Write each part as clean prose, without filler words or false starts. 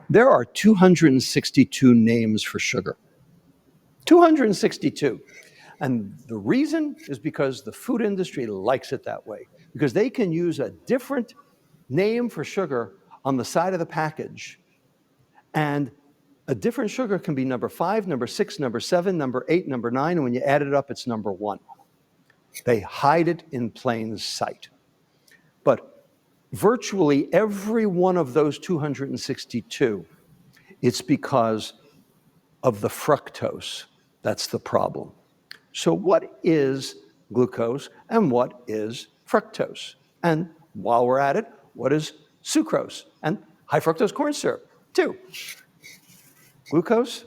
There are 262 names for sugar. 262. And the reason is because the food industry likes it that way, because they can use a different name for sugar on the side of the package. And a different sugar can be number 5, number 6, number 7, number 8, number 9, and when you add it up, it's number 1. They hide it in plain sight. But virtually every one of those 262, it's because of the fructose. That's the problem. So what is glucose and what is fructose? And while we're at it, what is sucrose and high fructose corn syrup too? Glucose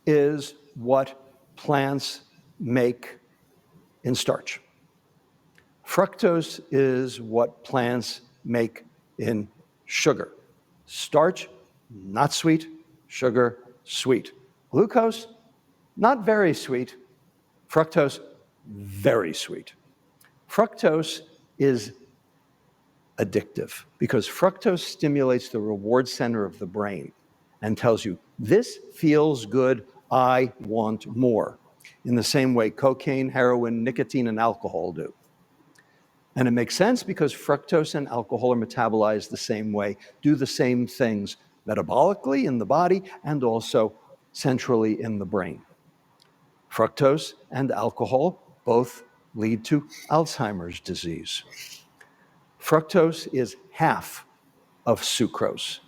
is what plants make in starch. Fructose is what plants make in sugar. Starch, not sweet. Sugar, sweet. Glucose, not very sweet. Fructose, very sweet. Fructose is addictive because fructose stimulates the reward center of the brain and tells you, this feels good, I want more. In the same way cocaine, heroin, nicotine, and alcohol do. And it makes sense because fructose and alcohol are metabolized the same way, do the same things metabolically in the body and also centrally in the brain. Fructose and alcohol both lead to Alzheimer's disease. Fructose is half of sucrose,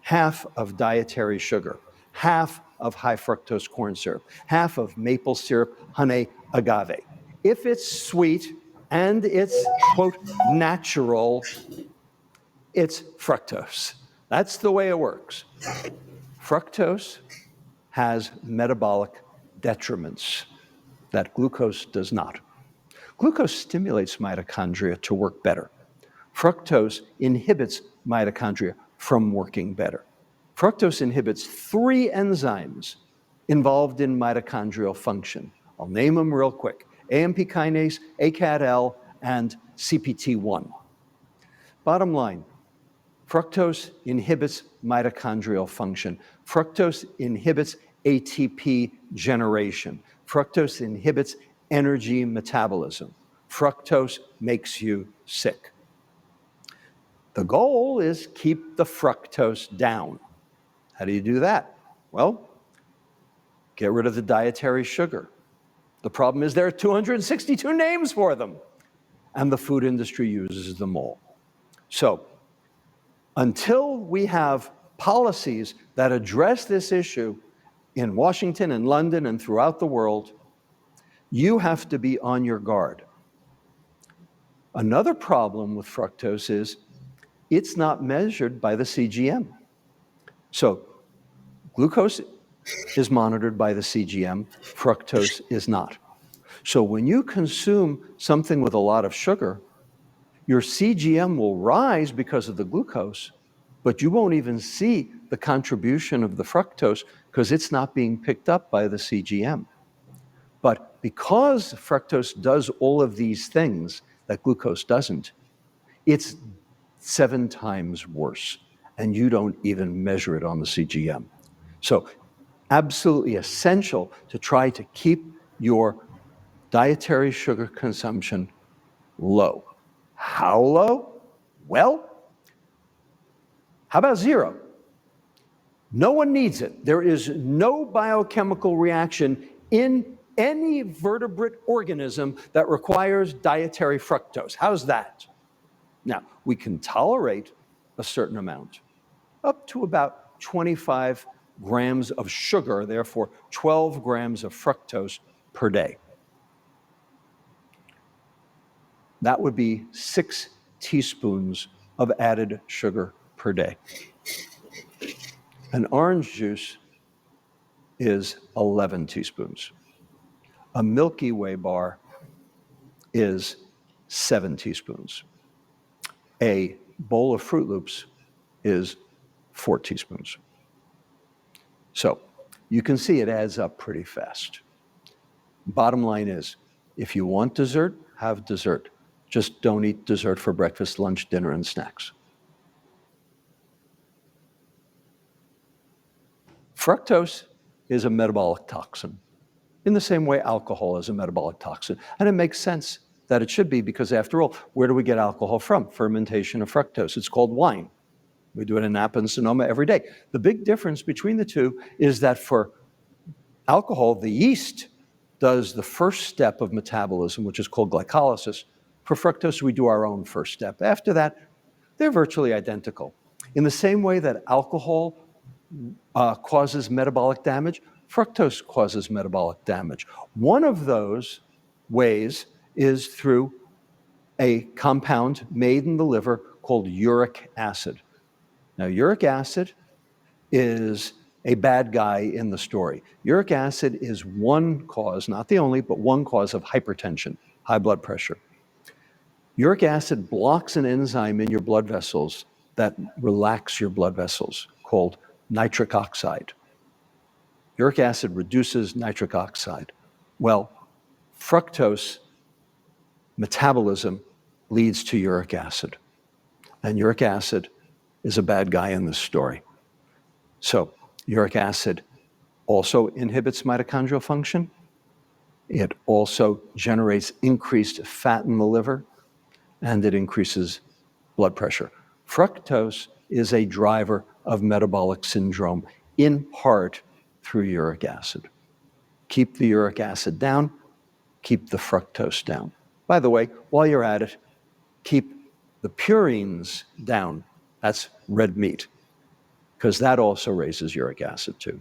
half of dietary sugar, half of high fructose corn syrup, half of maple syrup, honey, agave. If it's sweet and it's, quote, natural, it's fructose. That's the way it works. Fructose has metabolic detriments that glucose does not. Glucose stimulates mitochondria to work better. Fructose inhibits mitochondria from working better. Fructose inhibits 3 enzymes involved in mitochondrial function. I'll name them real quick. AMP kinase, ACAD-L, and CPT1. Bottom line, fructose inhibits mitochondrial function. Fructose inhibits ATP generation. Fructose inhibits energy metabolism. Fructose makes you sick. The goal is keep the fructose down. How do you do that? Well, get rid of the dietary sugar. The problem is there are 262 names for them, and the food industry uses them all. So, until we have policies that address this issue in Washington and London and throughout the world, you have to be on your guard. Another problem with fructose is it's not measured by the CGM. So glucose is monitored by the CGM, fructose is not. So when you consume something with a lot of sugar, your CGM will rise because of the glucose, but you won't even see the contribution of the fructose because it's not being picked up by the CGM. But because fructose does all of these things that glucose doesn't, it's 7 times worse, and you don't even measure it on the CGM. So absolutely essential to try to keep your dietary sugar consumption low. How low? Well, how about 0? No one needs it. There is no biochemical reaction in any vertebrate organism that requires dietary fructose. How's that? Now, we can tolerate a certain amount, up to about 25 grams of sugar, therefore 12 grams of fructose per day. That would be 6 teaspoons of added sugar per day. An orange juice is 11 teaspoons. A Milky Way bar is 7 teaspoons. A bowl of Fruit Loops is 4 teaspoons. So you can see it adds up pretty fast. Bottom line is, if you want dessert, have dessert. Just don't eat dessert for breakfast, lunch, dinner, and snacks. Fructose is a metabolic toxin, in the same way alcohol is a metabolic toxin. And it makes sense that it should be, because after all, where do we get alcohol from? Fermentation of fructose. It's called wine. We do it in Napa and Sonoma every day. The big difference between the two is that for alcohol, the yeast does the first step of metabolism, which is called glycolysis. For fructose, we do our own first step. After that, they're virtually identical. In the same way that alcohol causes metabolic damage, fructose causes metabolic damage. One of those ways is through a compound made in the liver called uric acid. Now, uric acid is a bad guy in the story. Uric acid is one cause, not the only, but one cause of hypertension, high blood pressure. Uric acid blocks an enzyme in your blood vessels that relax your blood vessels called nitric oxide. Uric acid reduces nitric oxide. Well, fructose metabolism leads to uric acid. And uric acid is a bad guy in this story. So uric acid also inhibits mitochondrial function. It also generates increased fat in the liver, and it increases blood pressure. Fructose is a driver of metabolic syndrome, in part through uric acid. Keep the uric acid down, keep the fructose down. By the way, while you're at it, keep the purines down. That's red meat, because that also raises uric acid too.